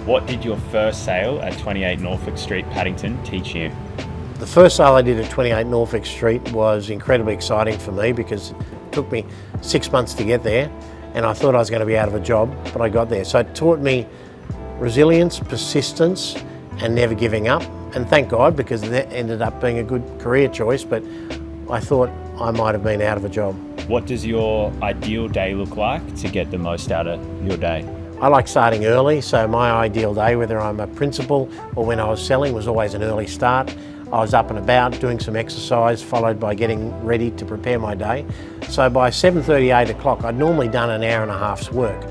What did your first sale at 28 Norfolk Street, Paddington teach you? The first sale I did at 28 Norfolk Street was incredibly exciting for me because it took me 6 months to get there and I thought I was going to be out of a job, but I got there. So it taught me resilience, persistence and never giving up. And thank God, because that ended up being a good career choice, but I thought I might have been out of a job. What does your ideal day look like to get the most out of your day? I like starting early, so my ideal day, whether I'm a principal or when I was selling, was always an early start. I was up and about doing some exercise, followed by getting ready to prepare my day. So by 7:30, 8 o'clock, I'd normally done an hour and a half's work.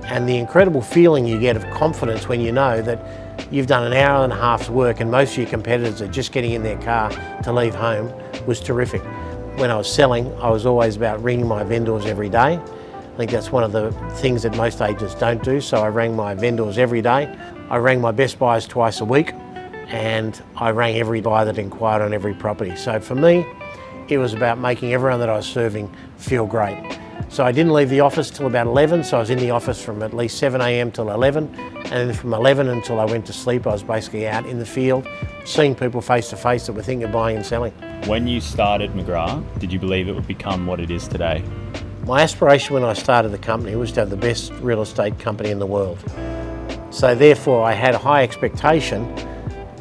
And the incredible feeling you get of confidence when you know that you've done an hour and a half's work and most of your competitors are just getting in their car to leave home was terrific. When I was selling, I was always about ringing my vendors every day. I think that's one of the things that most agents don't do, so I rang my vendors every day. I rang my best buyers twice a week, and I rang every buyer that inquired on every property. So for me, it was about making everyone that I was serving feel great. So I didn't leave the office till about 11, so I was in the office from at least 7 a.m. till 11, and then from 11 until I went to sleep, I was basically out in the field, seeing people face to face that were thinking of buying and selling. When you started McGrath, did you believe it would become what it is today? My aspiration when I started the company was to have the best real estate company in the world. So therefore I had a high expectation,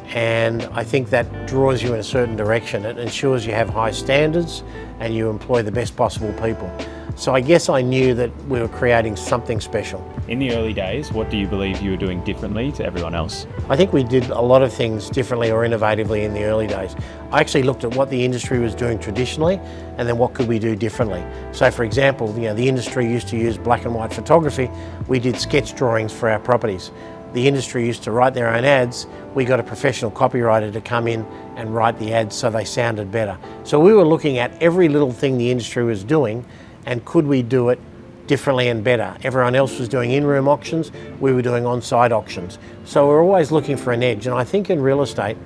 and I think that draws you in a certain direction. It ensures you have high standards and you employ the best possible people. So I guess I knew that we were creating something special. In the early days, what do you believe you were doing differently to everyone else? I think we did a lot of things differently or innovatively in the early days. I actually looked at what the industry was doing traditionally and then what could we do differently. So for example, the industry used to use black and white photography. We did sketch drawings for our properties. The industry used to write their own ads. We got a professional copywriter to come in and write the ads so they sounded better. So we were looking at every little thing the industry was doing and could we do it differently and better. Everyone else was doing in-room auctions, we were doing on-site auctions. So we're always looking for an edge, and I think in real estate,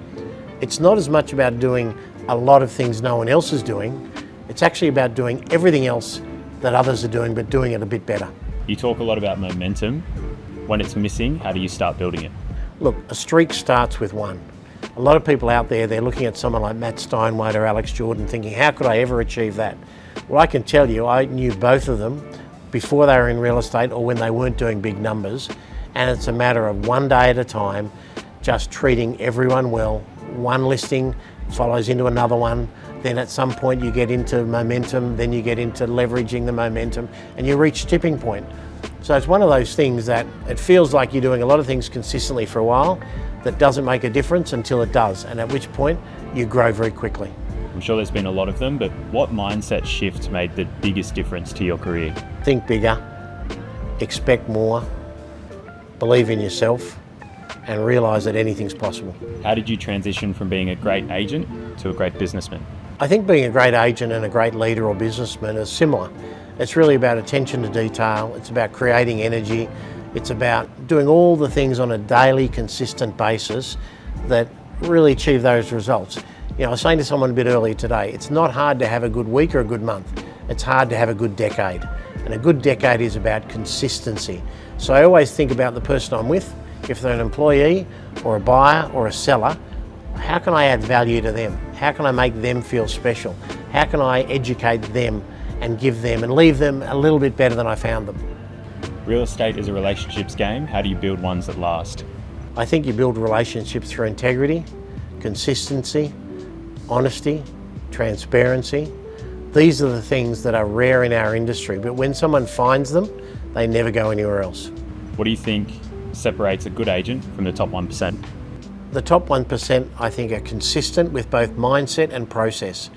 it's not as much about doing a lot of things no one else is doing, it's actually about doing everything else that others are doing, but doing it a bit better. You talk a lot about momentum. When it's missing, how do you start building it? Look, a streak starts with one. A lot of people out there, they're looking at someone like Matt Steinway or Alex Jordan thinking, how could I ever achieve that? Well, I can tell you, I knew both of them before they were in real estate or when they weren't doing big numbers. And it's a matter of one day at a time, just treating everyone well. One listing follows into another one. Then at some point you get into momentum, then you get into leveraging the momentum and you reach tipping point. So it's one of those things that it feels like you're doing a lot of things consistently for a while that doesn't make a difference until it does. And at which point you grow very quickly. I'm sure there's been a lot of them, but what mindset shift made the biggest difference to your career? Think bigger, expect more, believe in yourself, and realise that anything's possible. How did you transition from being a great agent to a great businessman? I think being a great agent and a great leader or businessman is similar. It's really about attention to detail, it's about creating energy, it's about doing all the things on a daily, consistent basis that really achieve those results. I was saying to someone a bit earlier today, it's not hard to have a good week or a good month. It's hard to have a good decade. And a good decade is about consistency. So I always think about the person I'm with. If they're an employee or a buyer or a seller, how can I add value to them? How can I make them feel special? How can I educate them and give them and leave them a little bit better than I found them? Real estate is a relationships game. How do you build ones that last? I think you build relationships through integrity, consistency, honesty, transparency. These are the things that are rare in our industry, but when someone finds them, they never go anywhere else. What do you think separates a good agent from the top 1%? The top 1%, I think, are consistent with both mindset and process.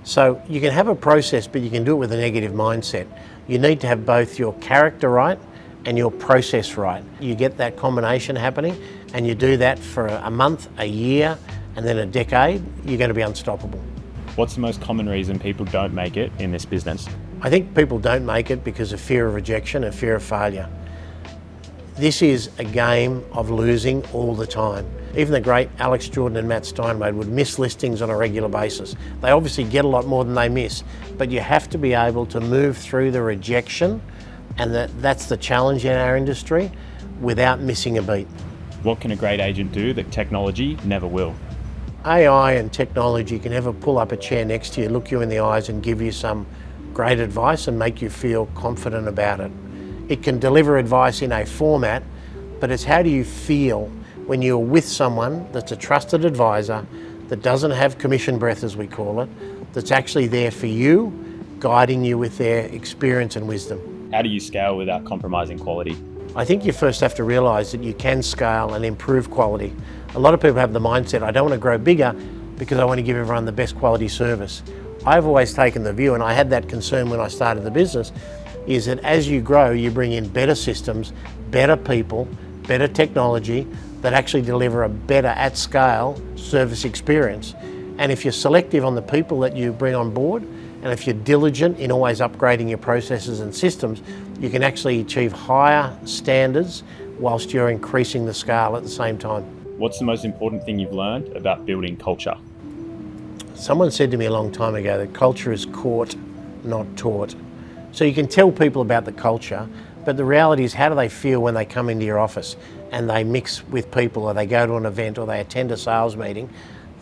So you can have a process, but you can do it with a negative mindset. You need to have both your character right and your process right. You get that combination happening, and you do that for a month, a year, and then a decade, you're going to be unstoppable. What's the most common reason people don't make it in this business? I think people don't make it because of fear of rejection and fear of failure. This is a game of losing all the time. Even the great Alex Jordan and Matt Steinway would miss listings on a regular basis. They obviously get a lot more than they miss, but you have to be able to move through the rejection, and that's the challenge in our industry, without missing a beat. What can a great agent do that technology never will? AI and technology can never pull up a chair next to you, look you in the eyes and give you some great advice and make you feel confident about it. It can deliver advice in a format, but it's how do you feel when you're with someone that's a trusted advisor, that doesn't have commission breath as we call it, that's actually there for you, guiding you with their experience and wisdom. How do you scale without compromising quality? I think you first have to realise that you can scale and improve quality. A lot of people have the mindset, I don't want to grow bigger because I want to give everyone the best quality service. I've always taken the view, and I had that concern when I started the business, is that as you grow, you bring in better systems, better people, better technology that actually deliver a better at scale service experience. And if you're selective on the people that you bring on board, and if you're diligent in always upgrading your processes and systems, you can actually achieve higher standards whilst you're increasing the scale at the same time. What's the most important thing you've learned about building culture? Someone said to me a long time ago that culture is caught, not taught. So you can tell people about the culture, but the reality is how do they feel when they come into your office and they mix with people, or they go to an event, or they attend a sales meeting.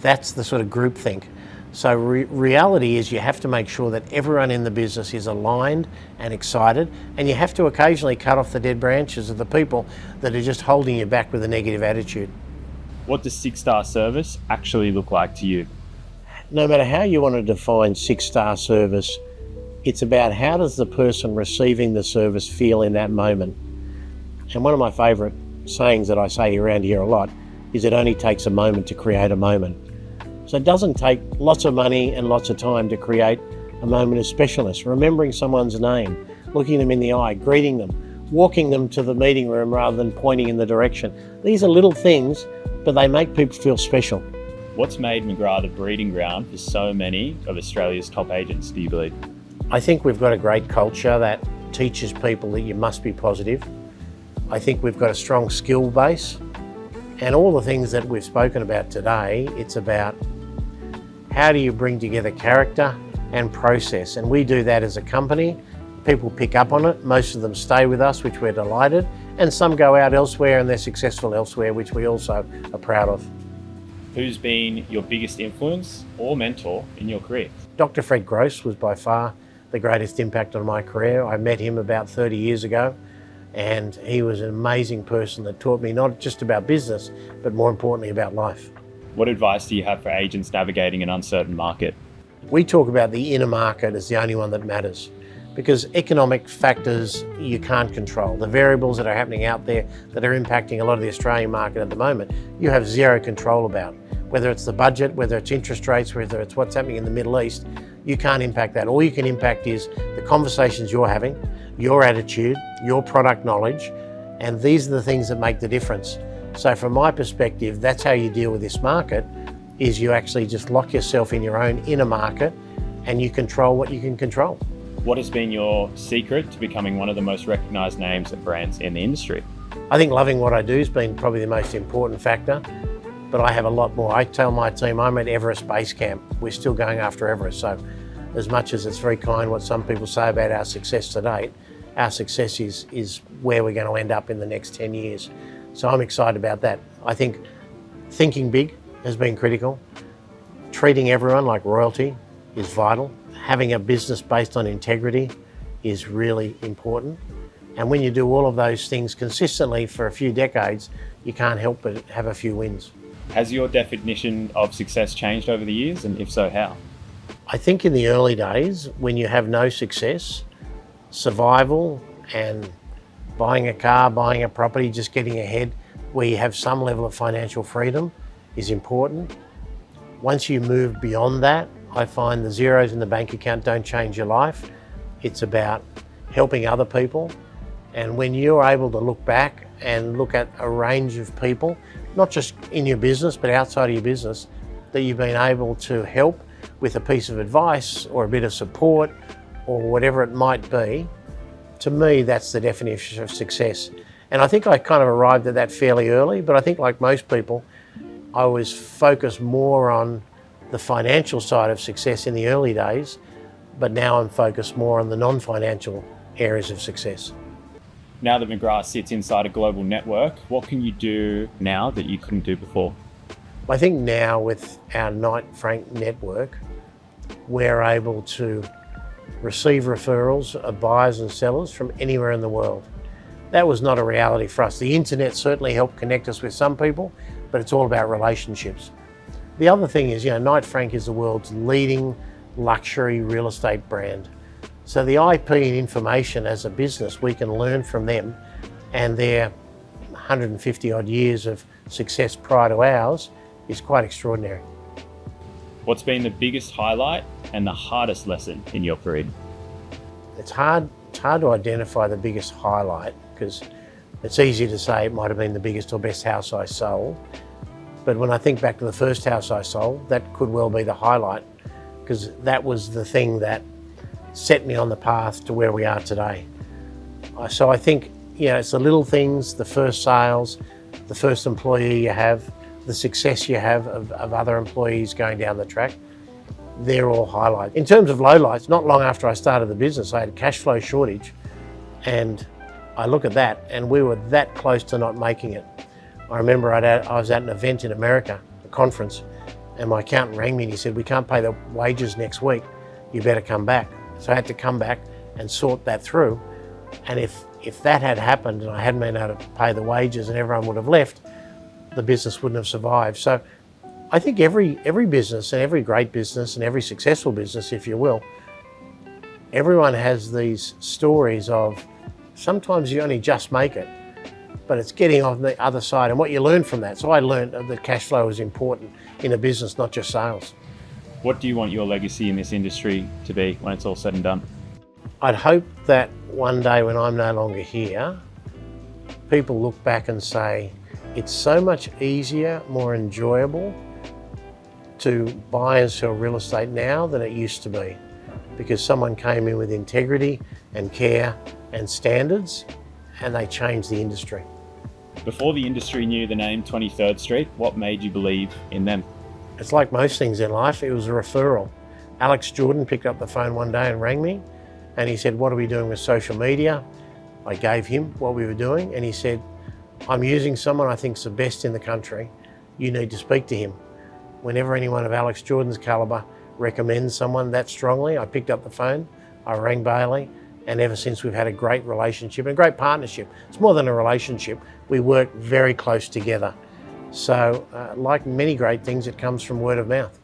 That's the sort of groupthink. So reality is you have to make sure that everyone in the business is aligned and excited, and you have to occasionally cut off the dead branches of the people that are just holding you back with a negative attitude. What does 6-star service actually look like to you? No matter how you want to define 6-star service, it's about how does the person receiving the service feel in that moment. And one of my favourite sayings that I say around here a lot is it only takes a moment to create a moment. So it doesn't take lots of money and lots of time to create a moment of specialness. Remembering someone's name, looking them in the eye, greeting them, walking them to the meeting room rather than pointing in the direction. These are little things, but they make people feel special. What's made McGrath a breeding ground for so many of Australia's top agents, do you believe? I think we've got a great culture that teaches people that you must be positive. I think we've got a strong skill base, and all the things that we've spoken about today, it's about how do you bring together character and process, and we do that as a company. People pick up on it, most of them stay with us, which we're delighted, and some go out elsewhere and they're successful elsewhere, which we also are proud of. Who's been your biggest influence or mentor in your career? Dr. Fred Gross was by far the greatest impact on my career. I met him about 30 years ago, and he was an amazing person that taught me not just about business, but more importantly about life. What advice do you have for agents navigating an uncertain market? We talk about the inner market as the only one that matters, because economic factors you can't control. The variables that are happening out there that are impacting a lot of the Australian market at the moment, you have zero control about. Whether it's the budget, whether it's interest rates, whether it's what's happening in the Middle East, you can't impact that. All you can impact is the conversations you're having, your attitude, your product knowledge, and these are the things that make the difference. So from my perspective, that's how you deal with this market, is you actually just lock yourself in your own inner market and you control what you can control. What has been your secret to becoming one of the most recognised names and brands in the industry? I think loving what I do has been probably the most important factor, but I have a lot more. I tell my team I'm at Everest Base Camp. We're still going after Everest, so as much as it's very kind what some people say about our success to date, our success is where we're going to end up in the next 10 years. So I'm excited about that. I think thinking big has been critical. Treating everyone like royalty is vital. Having a business based on integrity is really important. And when you do all of those things consistently for a few decades, you can't help but have a few wins. Has your definition of success changed over the years, and if so, how? I think in the early days, when you have no success, survival and buying a car, buying a property, just getting ahead, where you have some level of financial freedom is important. Once you move beyond that, I find the zeros in the bank account don't change your life. It's about helping other people. And when you're able to look back and look at a range of people, not just in your business, but outside of your business, that you've been able to help with a piece of advice or a bit of support or whatever it might be, to me, that's the definition of success. And I think I kind of arrived at that fairly early, but I think like most people, I was focused more on the financial side of success in the early days, but now I'm focused more on the non-financial areas of success. Now that McGrath sits inside a global network, what can you do now that you couldn't do before? I think now with our Knight Frank network, we're able to receive referrals of buyers and sellers from anywhere in the world. That was not a reality for us. The internet certainly helped connect us with some people, but it's all about relationships. The other thing is, Knight Frank is the world's leading luxury real estate brand. So the IP and information as a business, we can learn from them, and their 150 odd years of success prior to ours is quite extraordinary. What's been the biggest highlight and the hardest lesson in your career? It's hard to identify the biggest highlight, because it's easy to say it might have been the biggest or best house I sold. But when I think back to the first house I sold, that could well be the highlight, because that was the thing that set me on the path to where we are today. So I think, it's the little things, the first sales, the first employee you have, the success you have of other employees going down the track, they're all highlights. In terms of lowlights, not long after I started the business, I had a cash flow shortage, and I look at that, and we were that close to not making it. I remember I was at an event in America, a conference, and my accountant rang me and he said, "We can't pay the wages next week, you better come back." So I had to come back and sort that through. And if that had happened and I hadn't been able to pay the wages and everyone would have left, the business wouldn't have survived. So I think every business, and every great business and every successful business, if you will, everyone has these stories of sometimes you only just make it, but it's getting on the other side and what you learn from that. So I learned that cash flow is important in a business, not just sales. What do you want your legacy in this industry to be when it's all said and done? I'd hope that one day when I'm no longer here, people look back and say, it's so much easier, more enjoyable to buy and sell real estate now than it used to be, because someone came in with integrity and care and standards, and they changed the industry. Before the industry knew the name 23rd Street, what made you believe in them? It's like most things in life, it was a referral. Alex Jordan picked up the phone one day and rang me, and he said, "What are we doing with social media?" I gave him what we were doing, and he said, "I'm using someone I think's the best in the country. You need to speak to him." Whenever anyone of Alex Jordan's calibre recommends someone that strongly, I picked up the phone, I rang Bailey, and ever since we've had a great relationship and a great partnership. It's more than a relationship, we work very close together. So like many great things, it comes from word of mouth.